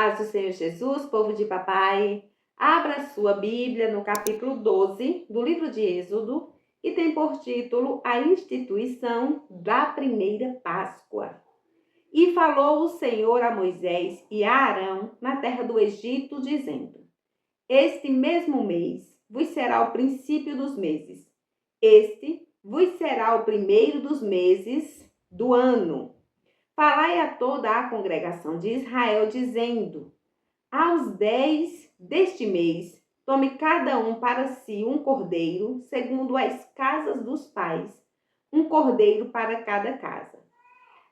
paz do Senhor Jesus, povo de papai. Abra sua Bíblia no capítulo 12 do livro de Êxodo, que tem por título a instituição da primeira Páscoa. E falou o Senhor a Moisés e a Arão na terra do Egito, dizendo: Este mesmo mês vos será o princípio dos meses. Este vos será o primeiro dos meses do ano. Falai a toda a congregação de Israel, dizendo: Aos 10 deste mês, tome cada um para si um cordeiro, segundo as casas dos pais, um cordeiro para cada casa.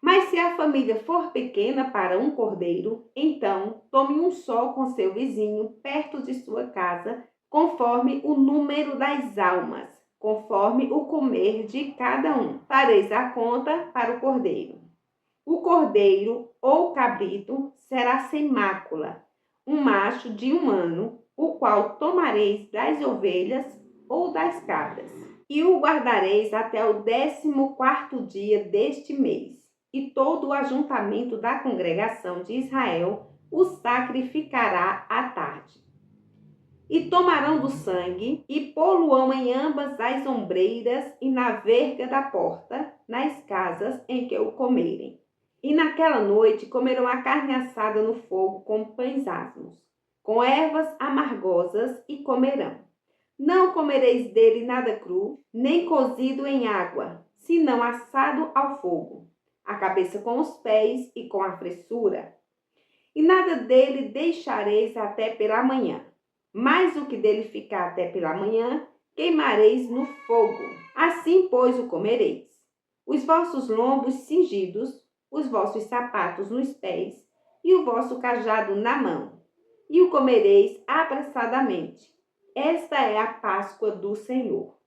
Mas se a família for pequena para um cordeiro, então tome um só com seu vizinho, perto de sua casa, conforme o número das almas, conforme o comer de cada um. Fareis a conta para o cordeiro. O cordeiro ou cabrito será sem mácula, um macho de 1 ano, o qual tomareis das ovelhas ou das cabras, e o guardareis até o 14º dia deste mês, e todo o ajuntamento da congregação de Israel o sacrificará à tarde. E tomarão do sangue, e pô-lo-ão em ambas as ombreiras e na verga da porta, nas casas em que o comerem. E naquela noite comerão a carne assada no fogo com pães asmos, com ervas amargosas, e comerão. Não comereis dele nada cru, nem cozido em água, senão assado ao fogo, a cabeça com os pés e com a fressura. E nada dele deixareis até pela manhã, mas o que dele ficar até pela manhã, queimareis no fogo. Assim, pois, o comereis. Os vossos lombos cingidos, os vossos sapatos nos pés e o vosso cajado na mão, e o comereis apressadamente. Esta é a Páscoa do Senhor.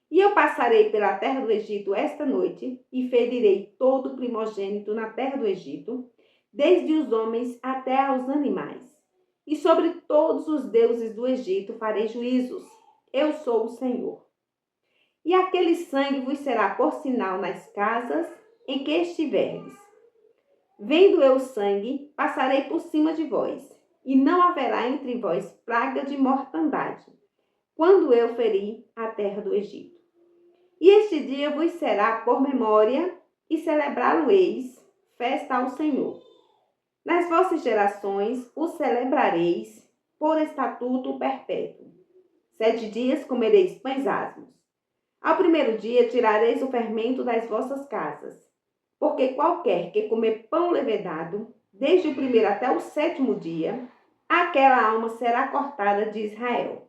E eu passarei pela terra do Egito esta noite, e ferirei todo primogênito na terra do Egito, desde os homens até aos animais. E sobre todos os deuses do Egito farei juízos. Eu sou o Senhor. E aquele sangue vos será por sinal nas casas em que estiverdes. Vendo eu o sangue, passarei por cima de vós, e não haverá entre vós praga de mortandade, quando eu ferir a terra do Egito. E este dia vos será por memória, e celebrá-lo-eis, festa ao Senhor. Nas vossas gerações o celebrareis por estatuto perpétuo. 7 dias comereis pães asmos. Ao primeiro dia tirareis o fermento das vossas casas, porque qualquer que comer pão levedado, desde o primeiro até o 7º dia, aquela alma será cortada de Israel.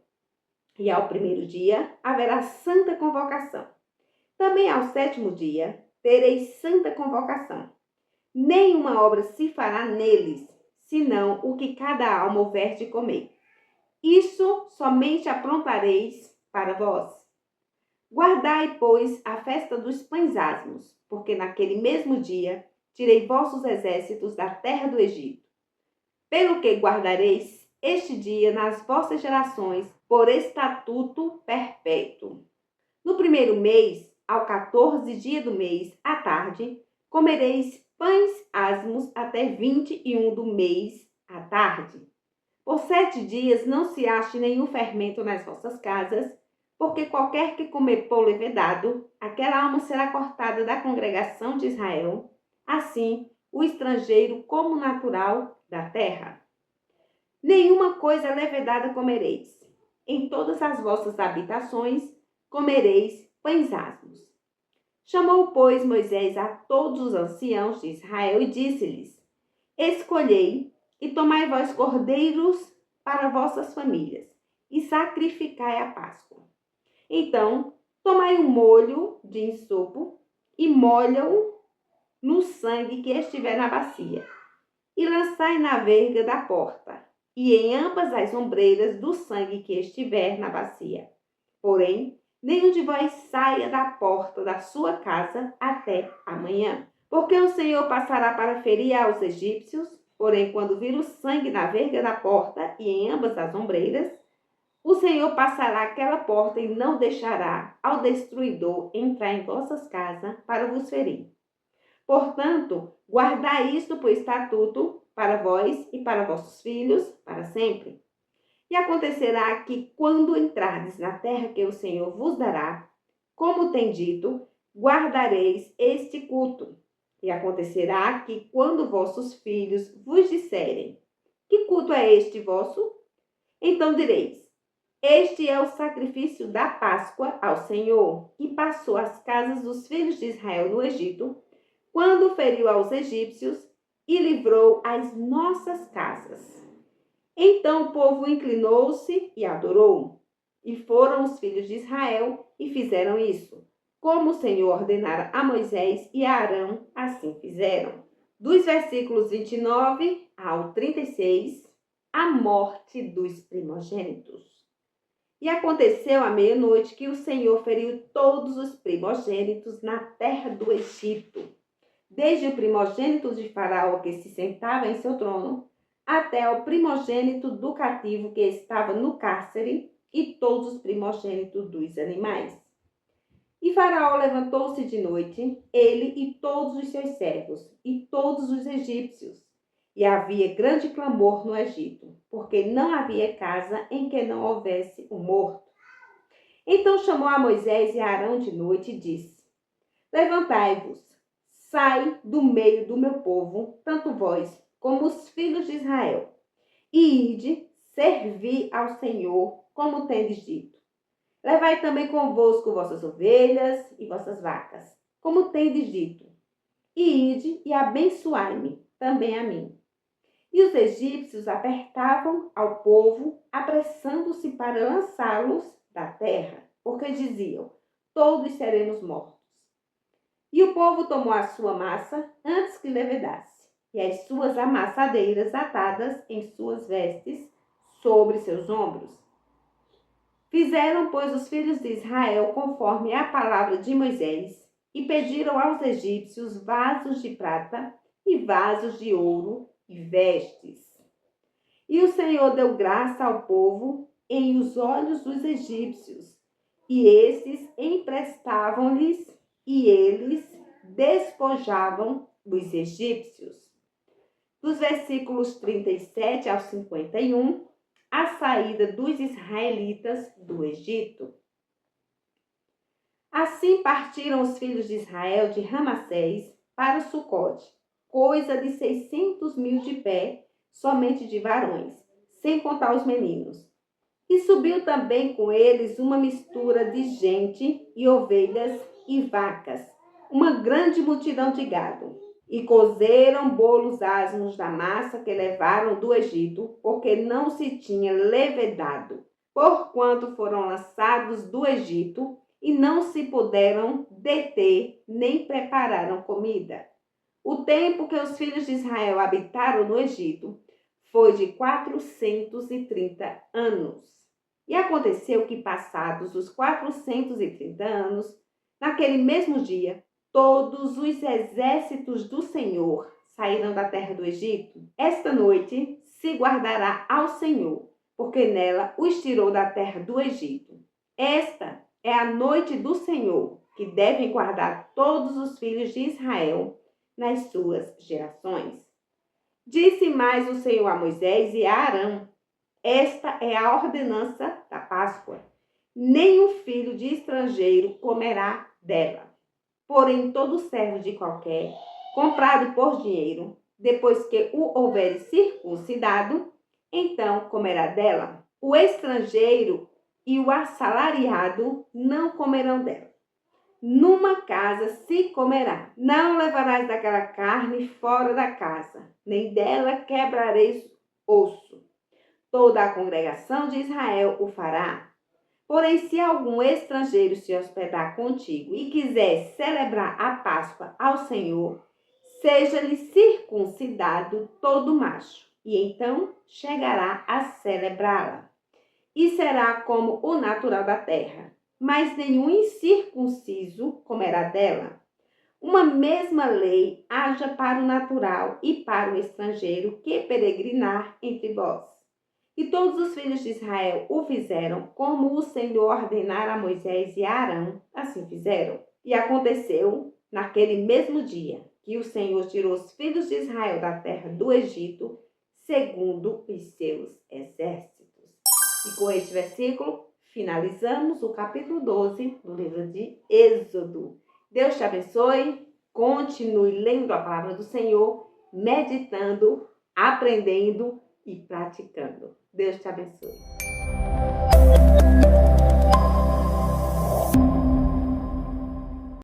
E ao primeiro dia haverá santa convocação. Também ao 7º dia tereis santa convocação. Nenhuma obra se fará neles, senão o que cada alma houver de comer. Isso somente aprontareis para vós. Guardai, pois, a festa dos pães asmos, porque naquele mesmo dia tirei vossos exércitos da terra do Egito. Pelo que guardareis este dia nas vossas gerações por estatuto perpétuo. No primeiro mês, ao 14º dia do mês, à tarde, comereis pães asmos até 21 do mês, à tarde. Por 7 dias não se ache nenhum fermento nas vossas casas, porque qualquer que comer pão levedado, aquela alma será cortada da congregação de Israel, assim o estrangeiro como o natural da terra. Nenhuma coisa levedada comereis. Em todas as vossas habitações comereis pães asmos. Chamou, pois, Moisés a todos os anciãos de Israel e disse-lhes: Escolhei e tomai vós cordeiros para vossas famílias, e sacrificai a Páscoa. Então, tomai um molho de ensopo e molha-o no sangue que estiver na bacia, e lançai na verga da porta, e em ambas as ombreiras do sangue que estiver na bacia. Porém, nenhum de vós saia da porta da sua casa até amanhã. Porque o Senhor passará para ferir aos egípcios, porém, quando vir o sangue na verga da porta e em ambas as ombreiras, o Senhor passará aquela porta e não deixará ao destruidor entrar em vossas casas para vos ferir. Portanto, guardai isto por estatuto para vós e para vossos filhos, para sempre. E acontecerá que, quando entrardes na terra que o Senhor vos dará, como tem dito, guardareis este culto. E acontecerá que, quando vossos filhos vos disserem: que culto é este vosso? Então direis: este é o sacrifício da Páscoa ao Senhor, que passou as casas dos filhos de Israel no Egito, quando feriu aos egípcios e livrou as nossas casas. Então o povo inclinou-se e adorou. E foram os filhos de Israel e fizeram isso. Como o Senhor ordenara a Moisés e a Arão, assim fizeram. Dos versículos 29 ao 36, a morte dos primogênitos. E aconteceu à meia-noite que o Senhor feriu todos os primogênitos na terra do Egito, desde o primogênito de Faraó que se sentava em seu trono, até o primogênito do cativo que estava no cárcere e todos os primogênitos dos animais. E Faraó levantou-se de noite, ele e todos os seus servos, e todos os egípcios. E havia grande clamor no Egito, porque não havia casa em que não houvesse um morto. Então chamou a Moisés e a Arão de noite e disse: levantai-vos, sai do meio do meu povo, tanto vós como os filhos de Israel, e ide servir ao Senhor, como tendes dito. Levai também convosco vossas ovelhas e vossas vacas, como tendes dito, e ide e abençoai-me também a mim. E os egípcios apertavam ao povo, apressando-se para lançá-los da terra, porque diziam: todos seremos mortos. E o povo tomou a sua massa antes que levedasse, e as suas amassadeiras atadas em suas vestes, sobre seus ombros. Fizeram, pois, os filhos de Israel conforme a palavra de Moisés, e pediram aos egípcios vasos de prata e vasos de ouro e vestes. E o Senhor deu graça ao povo em os olhos dos egípcios, e esses emprestavam-lhes, e eles despojavam os egípcios. Dos versículos 37 ao 51, a saída dos israelitas do Egito. Assim partiram os filhos de Israel de Ramassés para Sucote, coisa de 600.000 de pé, somente de varões, sem contar os meninos. E subiu também com eles uma mistura de gente e ovelhas e vacas, uma grande multidão de gado. E cozeram bolos asmos da massa que levaram do Egito, porque não se tinha levedado, porquanto foram lançados do Egito e não se puderam deter, nem prepararam comida. O tempo que os filhos de Israel habitaram no Egito foi de 430 anos. E aconteceu que, passados os 430 anos, naquele mesmo dia, todos os exércitos do Senhor saíram da terra do Egito. Esta noite se guardará ao Senhor, porque nela os tirou da terra do Egito. Esta é a noite do Senhor, que devem guardar todos os filhos de Israel nas suas gerações. Disse mais o Senhor a Moisés e a Arão: esta é a ordenança da Páscoa. Nenhum filho de estrangeiro comerá dela. Porém, todo servo de qualquer, comprado por dinheiro, depois que o houver circuncidado, então comerá dela. O estrangeiro e o assalariado não comerão dela. Numa casa se comerá. Não levarás daquela carne fora da casa, nem dela quebrareis osso. Toda a congregação de Israel o fará. Porém, se algum estrangeiro se hospedar contigo e quiser celebrar a Páscoa ao Senhor, seja-lhe circuncidado todo macho, e então chegará a celebrá-la. E será como o natural da terra, mas nenhum incircunciso comerá dela. Uma mesma lei haja para o natural e para o estrangeiro que peregrinar entre vós. E todos os filhos de Israel o fizeram, como o Senhor ordenara a Moisés e a Arão, assim fizeram. E aconteceu, naquele mesmo dia, que o Senhor tirou os filhos de Israel da terra do Egito, segundo os seus exércitos. E com este versículo, finalizamos o capítulo 12 do livro de Êxodo. Deus te abençoe, continue lendo a palavra do Senhor, meditando, aprendendo e praticando. Deus te abençoe.